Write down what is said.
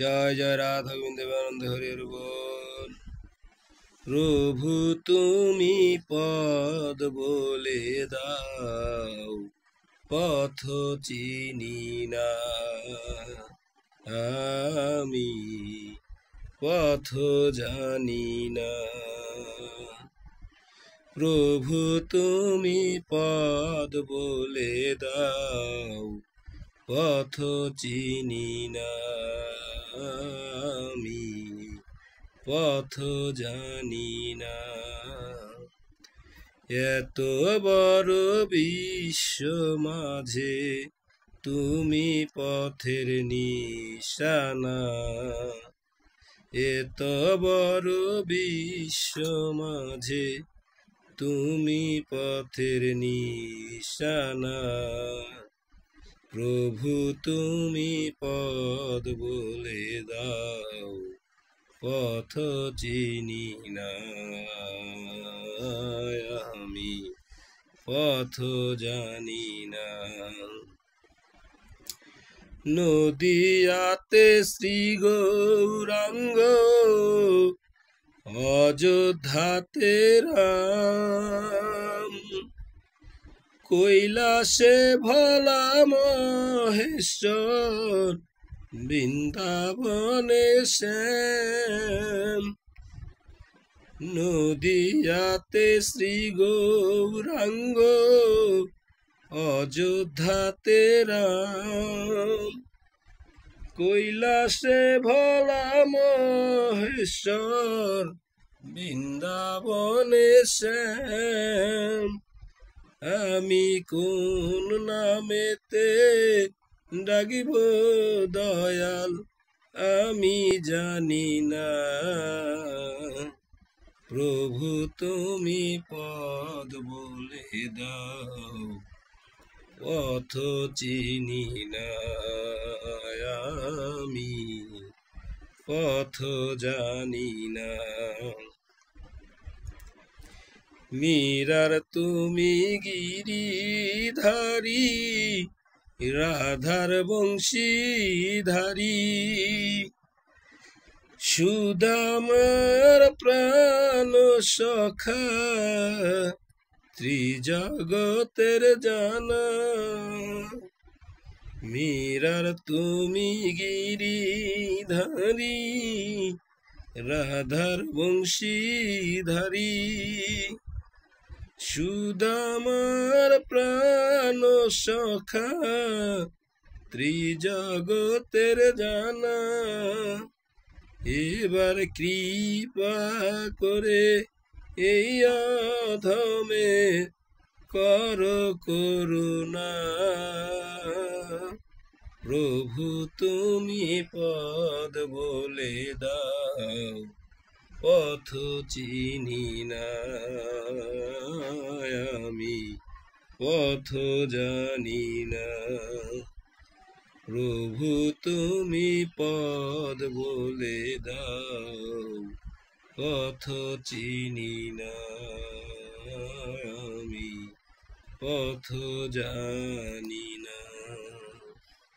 জয় জয় রাধা গোবিন্দ আনন্দ হরি হরি বল। প্রভু তুমি পদ বলে দাও, পথ চিনি না আমি, পথ জানি না। প্রভু তুমি পদ বলে দাও, পথ চিনি না আমি, পথ জানি না। এত বড় বিশ্ব মাঝে তুমি পথের নিশানা, এত বড় বিশ্ব মাঝে তুমি পথের নিশানা। প্রভু তুমি পদ বলে দাও, পথ চিনি না আমি, পথ জানি না। নদিয়াতে শ্রী গৌরাঙ্গ, অযোধ্যাতে রাম, কৈলাসে ভোলা মহেশ্বর, বৃন্দাবনে শ্যাম। নদিয়াতে শ্রী গৌরাঙ্গ, অযোধ্যাতে রাম, কৈলাসে ভোলা মহেশ্বর, বৃন্দাবনে শ্যাম। আমি কোন নামেতে ডাকিব দয়াল আমি জানি না। প্রভু তুমি পদ বলে দাও, পথ চিনি না আমি, পথ জানি না। মীরার তুমি গিরিধারী, রাধার বংশীধারী, সুদামার প্রাণ সখা, ত্রিজগতের জানা। মীরার তুমি গিরিধারী, রাধার বংশীধারী, সুদামার প্রাণ সখা, ত্রিজগতের জানা। এবার কৃপা করে এই অধমে কর করুণা। প্রভু তুমি পদ বলে দাও, পথ চিনি না আমি, পথ জানি না। প্রভু তুমি পদ বলে দাও, পথ চিনি না আমি, পথ জানি